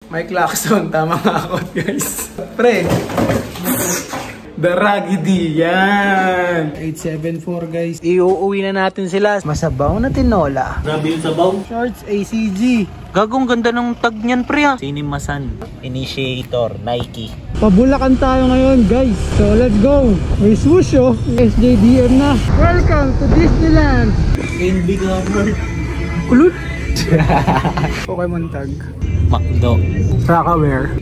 May klakson, tama nga ako guys. Pre, Daragidi, yan. 874 guys. Iuuwi na natin sila. Masabaw na tinola. Grabe yung sabaw. Shorts ACG. Gagong ganda ng tag niyan pre ah. Sinimasan. Initiator, Nike. Pabulakan tayo ngayon guys. So let's go. May swoosh oh. SJDM na. Welcome to Disneyland. NB Government. Kulot. Pokemon tag. Macdo. Rockaware.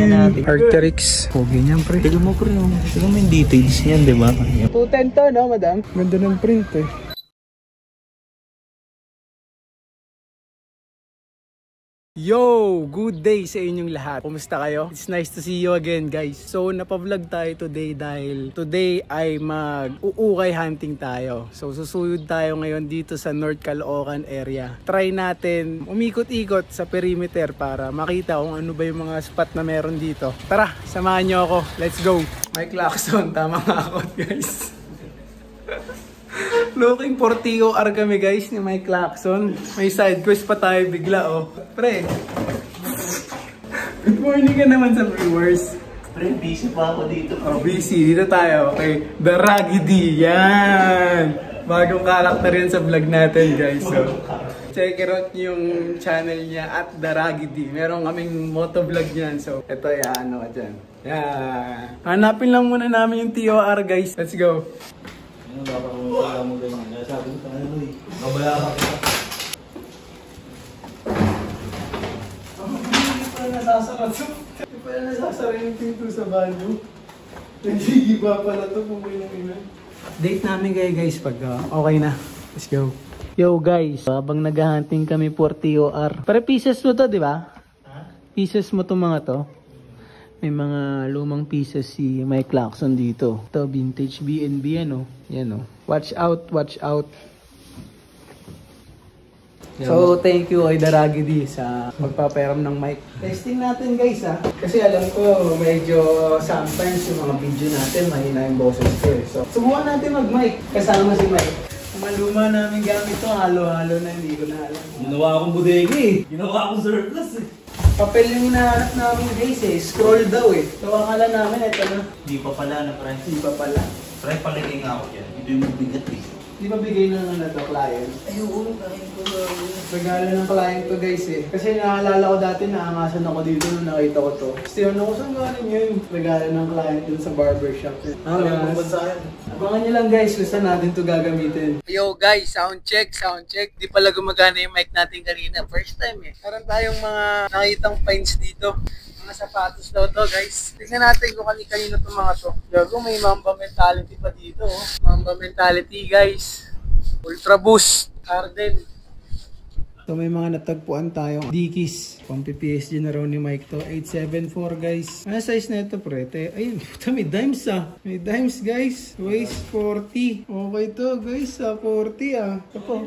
Natin. Arcteryx. Pogi niyan pre. Tignan mo pre. Tignan mo yung details niyan, di ba? 210 to no madam? Ganda ng print eh. Yo! Good day sa inyong lahat. Kumusta kayo? It's nice to see you again guys. So napavlog tayo today dahil today ay mag-uukay hunting tayo. So susuyod tayo ngayon dito sa North Caloocan area. Try natin umikot-ikot sa perimeter para makita kung ano ba yung mga spot na meron dito. Tara, samahan nyo ako. Let's go! May klakson. Tama nga ako guys. Looking for TOR kami guys ni Mike Claxon. May side quest pa tayo bigla oh. Pre, good morning ka naman sa viewers. Pre, busy pa ako dito. Oh, busy. Dito tayo. Okay, Daragidi. Yan. Bagong karakter yan sa vlog natin guys. So, check out yung channel niya at Daragidi. Meron kaming motovlog niyan. So, ito yan. Ano ka dyan. Yan. Hanapin lang muna namin yung TOR guys. Let's go. Ano ba pa kung wala mo ganyan? Sabi ko ano eh. Mabayaran ka. Hindi pala nasasara ito. Hindi pala nasasara yung pinto sa banyo. Nagigiba pala ito kung may ina. Date namin kayo guys pag okay na. Let's go. Yo guys, habang naghahunting kami for TOR. Pare pieces mo to, di ba? Pieces mo to mga to. May mga lumang pieces si Mike Claxon dito. Ito, vintage BNB ano. Yan o. Watch out, watch out. So, thank you kay Daragidi sa pagpapayaram ng mic. Testing natin guys ha. Kasi alam ko, medyo sometimes yung mga video natin, mahina yung boses ko eh. So, subukan natin mag-mic. Kasama si Mike. Maluma namin gamit to, halo-halo na, hindi ko na alam. Ginawa akong bodega eh. Ginawa akong surplus eh. Papel yung hinahanap namin guys eh. Scroll daw eh. So akala namin ito na. Di pa pala na pre. Di pa pala. Pre, paligay nga ako dyan. Ito yung mabigat eh. Di ba bigay na nga to client? Ayun, kain ko na. Regalo ng client to guys eh. Kasi naalala ko dati naangasan ako dito nung nakita ko to. Still ako saan galing yun? Regalo ng client dun sa barbershop. Abangan nyo lang guys kung saan natin to gagamitin. Yo guys, sound check, sound check. Di pala gumagana yung mic natin kanina. First time eh. Meron tayong mga nakitang finds dito. Mga sapatos daw to guys. Tignan natin kung kanino to mga to. Gago, may Mamba mentality pa dito oh. Mamba mentality guys. Ultra Boost, Arden. So may mga natagpuan tayong Dickies. Pang PSG na raw ni Mike to. 874 guys. Ano size na ito pre? Ayun, may dimes ah. May dimes guys. Waist 40. Okay to guys ah. 40 ah. Ito po.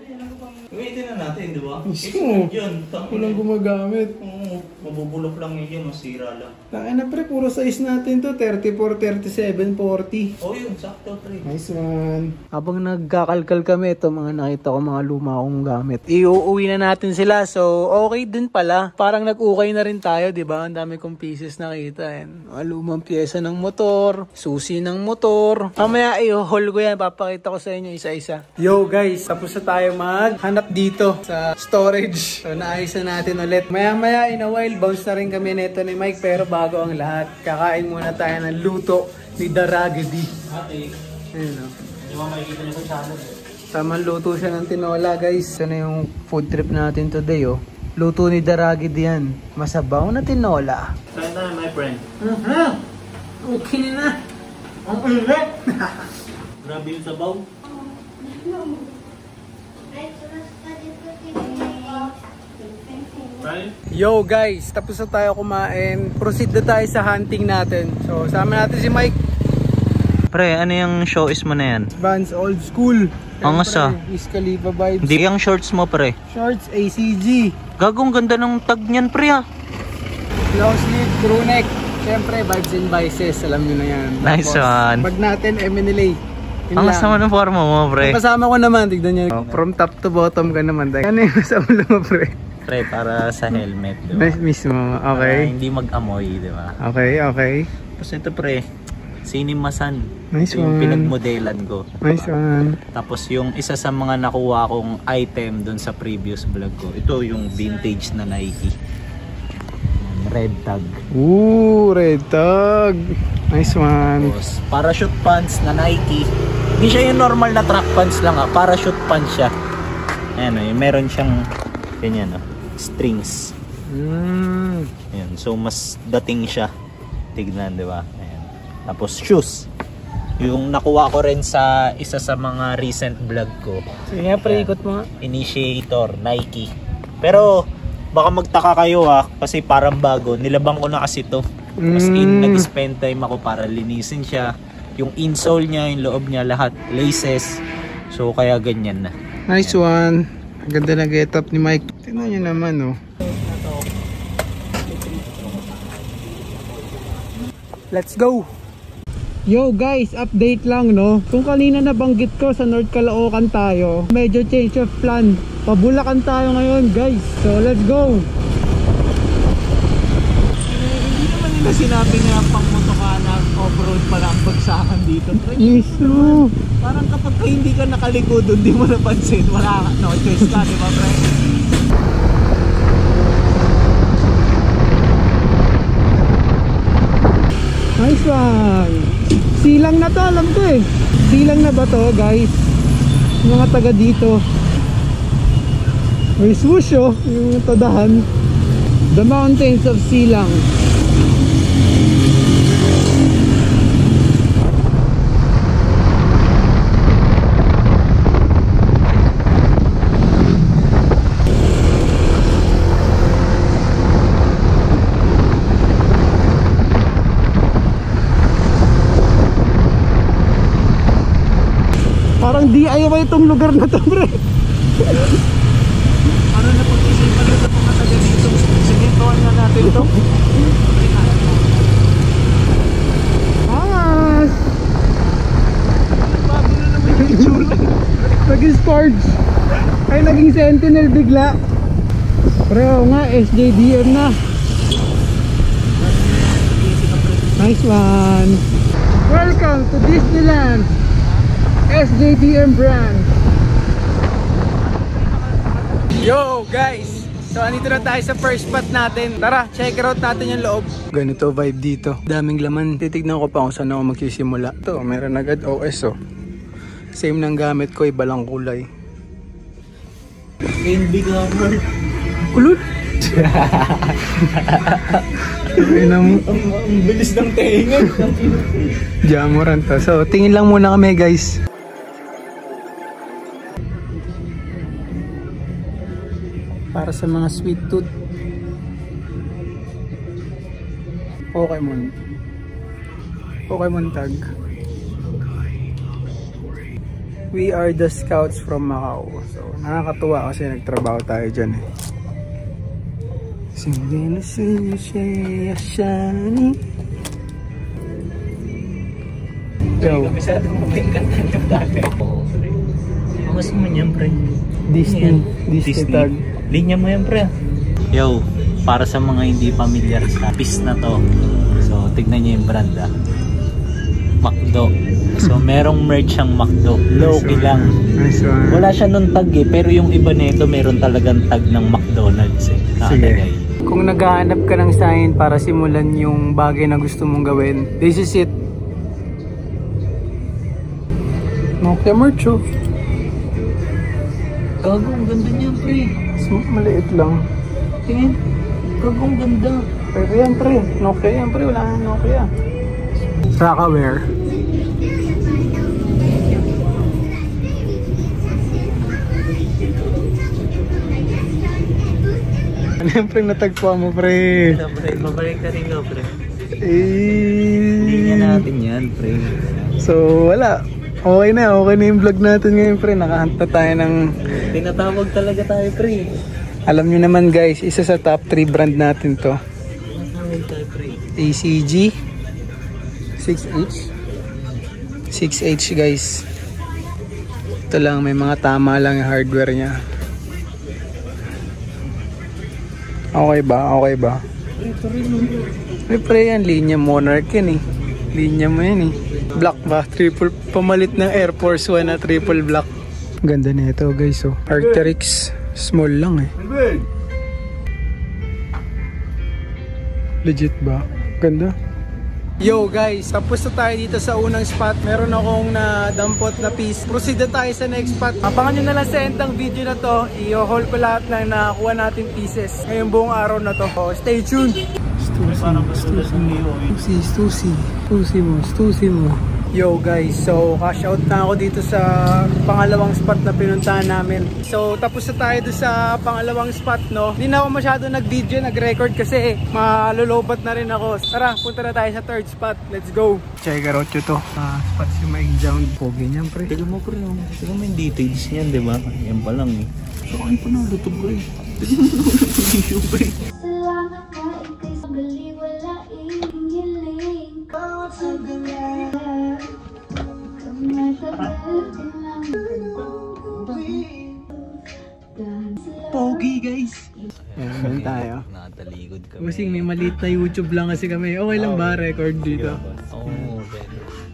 Gamitin na natin, di ba? Mismo. Yun. Walang gumagamit. Oo. Mabubulok lang yun. Masira lang. Tangin na pre. Puro size natin to. 34, 37, 40. Oh yun. Sakto pre. Nice one. Habang nagkakalkal kami, ito mga nakita ko mga luma akong gamit. Iuuwi na natin sila. So, okay din pala. Parang nag-ukay na rin tayo, di ba? Ang dami kong pieces nakita. Mga lumang pyesa ng motor, susi ng motor. Mamaya i-haul ko yan. Papakita ko sa inyo isa-isa. Yo guys, tapos na tayo maghanap dito sa storage. So, naayos na natin ulit. Maya-maya, in a while, bounce na rin kami neto ni Mike. Pero bago ang lahat, kakain muna tayo ng luto ni Daragidi. Ate. Ayun o. Di ba makikita niyo sa channel eh? Tamang luto siya ng tinola guys. Ito na yung food trip natin today oh. Luto ni Daragidi yan. Masabaw na tinola. Kain tayo my friend. Okay na. Ang ulit. Grabe yung sabaw. Right? Yo guys, tapos na tayo kumain. Proceed na tayo sa hunting natin. So sama natin si Mike. Pre, ano yung show is mo na yan? Vans old school. Angas ah. Wiz Khalifa vibes. Hindi yung shorts mo pre. Shorts ACG. Gagong ganda ng tag niyan pre ah. Long sleeve, crew neck. Siyempre, vibes and vices. Alam nyo na yan. Nice one. Bag natin, MNLA. Angas naman ng forma mo pre. Kasama ko naman, tignan nyo. From top to bottom ka naman. Ano yung nasa ulo mo pre? Pre, para sa helmet, di ba? Nice mismo, okay. Para hindi mag-amoy, di ba? Okay, okay. Tapos ito pre, Sinimasan. Nice Ito yung one. pinagmodelan ko. Nice one. Tapos yung isa sa mga nakuha kong item dun sa previous vlog ko, ito yung vintage na Nike. Red tag. Ooh, red tag. Nice one. Tapos parachute pants na Nike. Hindi siya yung normal na track pants lang parachute pants siya. Ayan o, meron siyang ganyan o, strings. Ayan, so mas dating siya. Tignan, di ba? Ayan. Tapos shoes. Yung nakuha ko rin sa isa sa mga recent vlog ko. Sige nga, pre, ikot mo nga. Initiator, Nike. Pero baka magtaka kayo kasi parang bago. Nilabang ko na kasi to. As in, nag-spend time ako para linisin siya. Yung insole niya, yung loob niya, lahat laces. So kaya ganyan na. Nice one. Ang ganda na get up ni Mike. Tingnan niyo naman, oh. Let's go! Yo guys, update lang, no? Kung kanina nabanggit ko sa North Caloocan tayo, medyo change of plan. Pabulacan tayo ngayon, guys. So let's go! Hindi naman nila sinabi na pang motokana off-road pala ang bagsakan dito. Mismo! Parang kapag hindi ka nakalikod doon, di mo napansin. Wala, no choice ka, di ba, pre? Nice one! Silang na to, alam ko eh. Silang na ba to, guys? Mga taga dito. May swoosh, oh, yung tadahan. The Mountains of Silang. Parang DIY itong lugar na to, pre. Ano na pag-isipan nito mga taga dito? Sinintuan na natin ito. Angas! Bago na naman yung itsura. Naging Sparge. Ay, naging Sentinel bigla. Pre, oo nga, SJDM na. Nice one. Welcome to Disneyland. SJDM brand. Yo guys, so andito na tayo sa first spot natin. Tara, check out natin yung loob. Ganito vibe dito, daming laman. Titignan ko pa kung saan ako magsisimula. Ito, meron agad OS, oh. Same ng gamit ko, iba lang kulay. NB cover. Kulot. Ang bilis ng tenga. Jamuran to. So tingin lang muna kami, guys. Para sa mga sweet tooth. Pokemon. Pokemon tag. We are the scouts from Macau. So nakakatuwa kasi nagtrabaho tayo dyan eh. Yo. Masyadong mabingkat ng dati. Mas mo niyan, pre. Disney tag. Linya mo yan, pre. Yo, para sa mga hindi familiar sa piece na to. So, tignan nyo yung brand McDo. So, merong merch ang McDo. Low-key lang. Nice one. Wala siya nung tag pero yung iba nito meron talagang tag ng McDonald's Sige. Kung naghahanap ka ng sign para simulan yung bagay na gusto mong gawin, this is it. Nokia merch, oh. Gago, ang ganda niya, pre. Maliit lang. Tingin. Gago, ang ganda. Pero yan, pre. Nokia yan, pre. Wala nang Nokia. Rockaware. Ano yung pre natagpuan mo, pre? Pre, babalik ka rin ka, pre. Hindi niya natin yan, pre. So, wala. Okay na yung vlog natin ngayon, pre. Nakahanta tayo ng... Tinatawag talaga tayo, pre. Alam nyo naman, guys, isa sa top 3 brand natin to. Tinatawag tayo, pre. ACG 6H 6H, guys. Ito lang, may mga tama lang yung hardware nya. Okay ba? Okay ba? Ito rin. May pre yan, linya Monarch yan eh. Linya mo yan eh. Black ba? Triple, pamalit ng Air Force 1 na triple black. Ganda na ito guys oh. Arc'teryx, small lang eh. Legit ba? Ganda. Yo guys, tapos na tayo dito sa unang spot. Meron akong nadampot na piece. Proceed na tayo sa next spot. Abangan nyo na lang sa end ng video na to. I-haul ko lahat ng nakuha natin pieces ngayong buong araw na to. So, stay tuned. Stusi mo. Yo guys, so cash out na ako dito sa pangalawang spot na pinuntahan namin. So tapos na tayo doon sa pangalawang spot, no. Hindi na ako masyado nag-video, nag-record kasi malulubat na rin ako. Tara, punta na tayo sa third spot. Let's go. Check out yun to. Spot si Mike Down. Pogi niyan pre. Tignan mo pre, tignan mo yung details niyan, di ba? Yan pa lang eh. So ano pa na luto pre? Tignan mo yung issue pre. Salamat ka, ikay sa baliwala ihiling. Bawat sandali kamay tagal lang. Pogi guys. Ayan tayo. Nakataligod kami. Kasi may maliit na YouTube lang kasi kami. Okay lang ba record dito? Oo,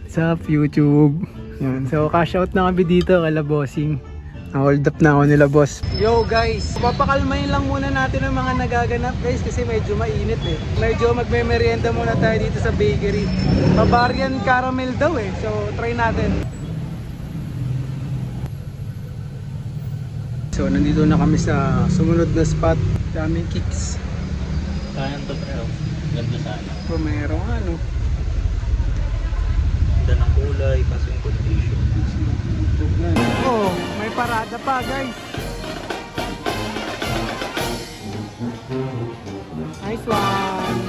What's up YouTube? Yan. So cash out na kami dito kala bossing. Hold up na ako nila boss. Yo guys, papakalmahin lang muna natin ang mga nagaganap guys kasi medyo mainit eh. Medyo magme-merienda muna tayo dito sa bakery. Bavarian caramel daw eh. So try natin. So nandito na kami sa sumunod na spot. Daming kicks. Kaya to pre, ganda sana. Romero ano. Ganda ng kulay, kaso yung condition. Oh, may parada pa guys. Nice one.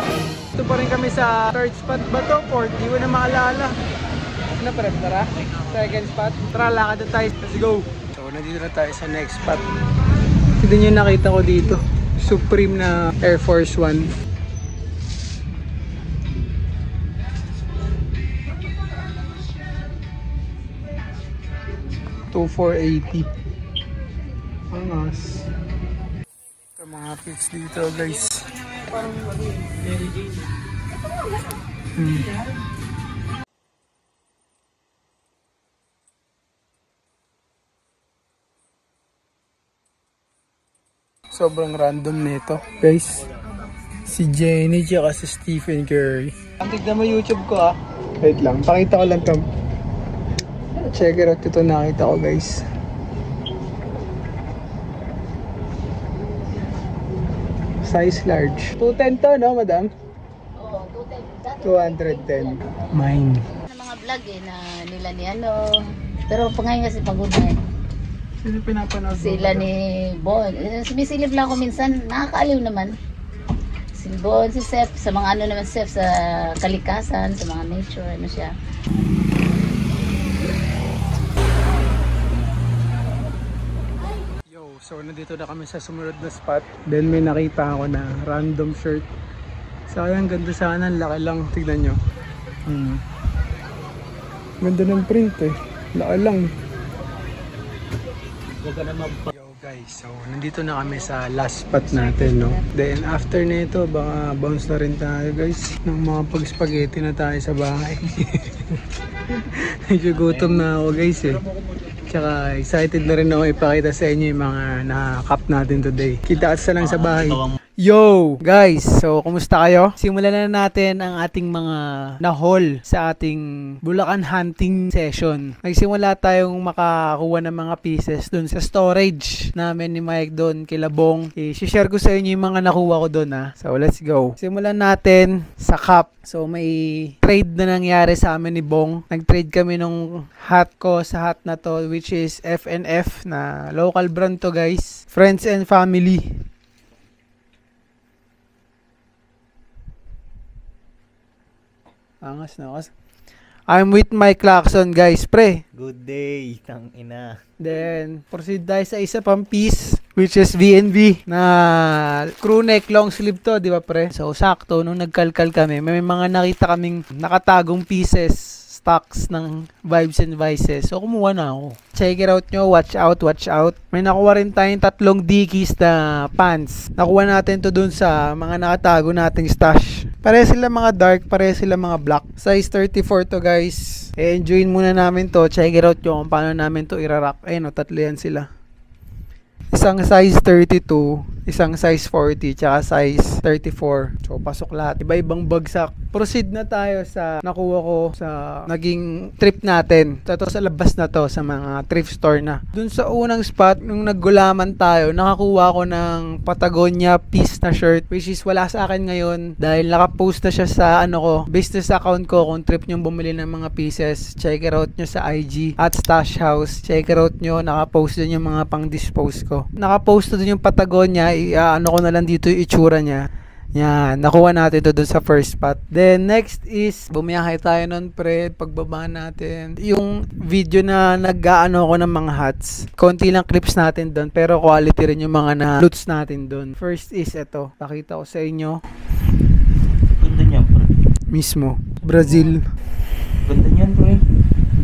Ito pa rin kami sa third spot ba to? Fourth, di ko na maalala. Ano pa rin? Tara? Second spot. Tara, lakad na tayo. Let's go. So, nandito na tayo sa next spot. Ito din yung nakita ko dito. Supreme na Air Force 1. $2,480. Angas. Ito mga pics dito guys. Sobrang random nito guys. Si Jenny tsaka si Stephen Curry. Tignan mo YouTube ko ah. Wait lang, pakita ko lang to. Check it out, ito nakita ko guys. Size large. 210 to no madam? Oo, 210. 210. Mine. Mga vlog eh na nila ni ano. Pero pa ngayon kasi pagod na eh. Sino pinapanood mo? Sila ni Bon. Sumisilip lang ako minsan. Nakakaaliw naman. Si Bon, si Seth. Sa mga ano naman Seth sa kalikasan, sa mga nature. Ano siya. So nandito na kami sa sumunod na spot. Then may nakita ako na random shirt. Sayang, ganda sana, laki lang. Tignan nyo. Ganda ng print eh. Laki lang. Yo guys, so nandito na kami sa last spot natin, no. Then after nito, baka bounce na rin tayo guys. Nang mga pag-spaghetti na tayo sa bahay. Medyo gutom na ako guys eh. Tsaka excited na rin ako ipakita sa inyo yung mga na-cup natin today. Kita-ats na lang sa bahay. Yo guys, so kumusta kayo? Simulan na natin ang ating mga na-haul sa ating Bulacan hunting session. Nagsimula tayong makakuha ng mga pieces dun sa storage namin ni Mike doon kay Labong. I-share ko sa inyo yung mga nakuha ko doon ha. So let's go. Simulan natin sa cup. So may trade na nangyari sa amin ni Bong. Nag-trade kami nung hat ko sa hat na to, which is F&F na local brand to guys. Friends and family. Angas na kasi. I'm with Mike Lacson guys, pre. Good day, tang ina. Then, proceed tayo sa isa pang piece, which is VNB na crew neck long sleeve to, di ba pre? So, sakto, nung nagkalkal kami, may mga nakita kaming nakatagong pieces packs ng Vibes and Vices. So, kumuha na ako. Check it out nyo. Watch out, watch out. May nakuha rin tayong 3 Dickies na pants. Nakuha natin to dun sa mga nakatago nating stash. Pare sila mga dark, pare sila mga black. Size 34 to guys. Enjoyin muna namin to. Check it out nyo kung paano namin to irarock. Ayun o, 3 yan sila. Isang size 32, isang size 40, tsaka size 34. So, pasok lahat. Iba-ibang bagsak. Proceed na tayo sa nakuha ko sa naging trip natin. Ito sa labas na to, sa mga thrift store na. Dun sa unang spot, nung naggulaman tayo, nakakuha ko ng Patagonia piece na shirt, which is wala sa akin ngayon dahil nakapost na siya sa business account ko. Kung trip nyo bumili ng mga pieces, check it out nyo sa IG at Stash House. Check it out nyo, nakapost din yung mga pang-dispose ko. Nakapost na din yung Patagonia, ko na lang dito yung itsura niya. Yan, nakuha natin to dun sa first spot. Then next is bumiyahe tayo nun pre, pagbaba natin. Yung video na nag-aano ko ng mga hats. Konti lang clips natin dun, pero quality rin yung mga na-loots natin dun. First is ito, pakita ko sa inyo. Ganda niyan pre. Mismo, Brazil. Ganda niyan pre.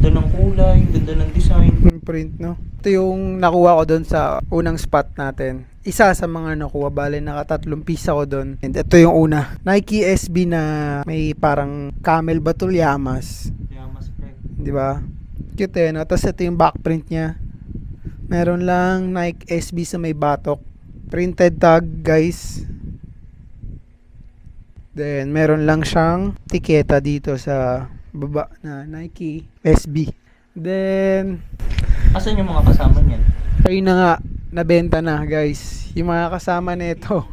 Ganda ng kulay, ganda ng design. Yung print, no? Ito yung nakuha ko dun sa unang spot natin. Isa sa mga nakuha, bale naka 3 piece ako doon. And ito yung una, Nike SB na may parang camel batul yamas. Yamas pre. 'Di ba? Cute no? Tapos ito yung backprint niya. Meron lang Nike SB sa may batok. Printed tag, guys. Then meron lang siyang tiketa dito sa baba na Nike SB. Then asan yung mga kasama niyan? ayun na nga, nabenta na guys. Yung mga kasama nito,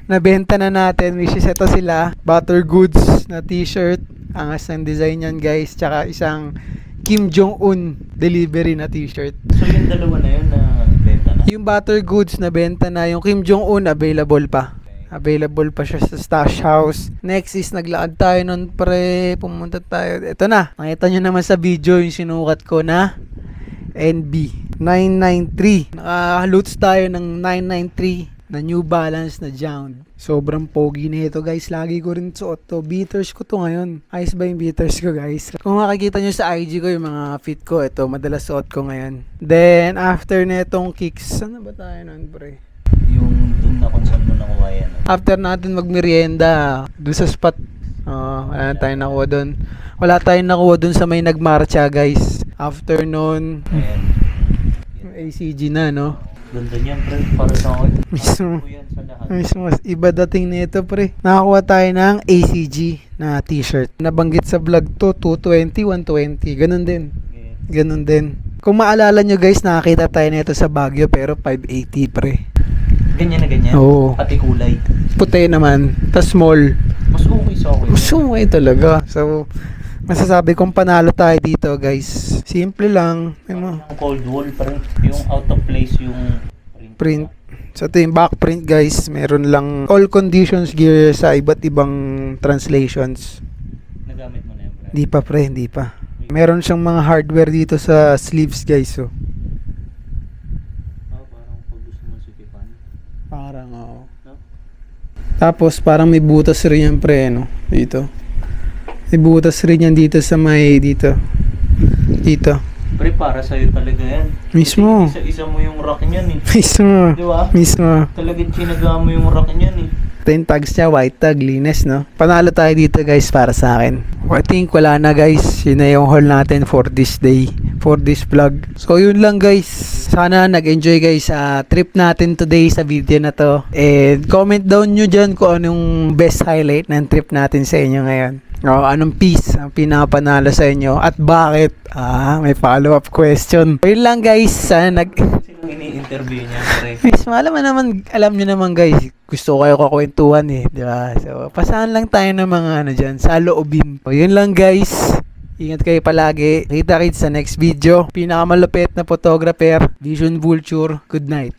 nabenta na natin, which is ito sila, Butter Goods na t-shirt. Angas ng design yan guys. Tsaka isang Kim Jong-un delivery na t-shirt. So yung dalawa na yun na benta na? Yung Butter Goods na benta na, yung Kim Jong-un available pa. Available pa siya sa Stash House. Next is naglakad tayo nun pre, pumunta tayo. Ito na, nakita nyo naman sa video yung sinukat ko na NB 993. Naka-loots tayo ng 993 na New Balance na Jound. Sobrang pogi na ito guys. Lagi ko rin suot to. Beaters ko to ngayon. Ayos ba yung beaters ko guys? Kung makikita nyo sa IG ko yung mga fit ko, ito madalas suot ko ngayon. Then after netong kicks, saan na ba tayo nun pre? Yung dun na kung saan mo nakuha yan. After natin magmerienda doon sa spot, wala tayong nakuha doon. Wala tayong nakuha doon sa may nagmarcha guys. After nun, Ayan. ACG na no. Ganda niyan pre, para sa akin. Mismo. Yan sa lahat. Mismo, iba dating nito pre. Nakakuha tayo ng ACG na t-shirt. Nabanggit sa vlog to, 220, 120. Ganun din. Okay. Ganun din. Kung maalala nyo guys, nakakita tayo nito sa Baguio pero 580 pre. Ganyan na ganyan? Oo. Pati kulay. Puti naman. Tas small. Mas okay sa akin. Mas okay talaga. So, masasabi kong panalo tayo dito guys. Simple lang. Yung cold wool pre. Yung out of place yung Print. So ito yung back print guys. Meron lang all conditions gear sa iba't ibang translations. Nagamit mo na yun pre? Hindi pa pre, hindi pa. Meron siyang mga hardware dito sa sleeves guys. So. Parang pag gusto mo sikipan. Parang oo. No? Tapos parang may butas rin yan pre no? Dito. May butas rin yan dito sa may dito. Dito. Pre, para sa'yo talaga yan. Mismo. Kasi isa-isa mo yung rack niyan eh. Mismo. Di ba? Mismo. Talagang chinaga mo yung rack niyan eh. Ito yung tags niya, white tag, linis, no? Panalo tayo dito guys para sa akin. I think wala na guys. Yun na yung haul natin for this day, for this vlog. So yun lang guys. Sana nag-enjoy guys sa trip natin today sa video na to. And comment down nyo dyan kung anong best highlight ng trip natin sa inyo ngayon. O anong piece ang pinapanalo sa inyo at bakit? May follow-up question. Yun lang guys. Sana Sinong ini-interview niya pre? Mismo, alam nyo naman guys, gusto kayo kakwentuhan eh, di ba? So, pasahan lang tayo ng mga dyan, sa loobin. So, yun lang guys. Ingat kayo palagi. Kita-kits sa next video. Pinakamalupit na photographer, Vision Vulture. Good night.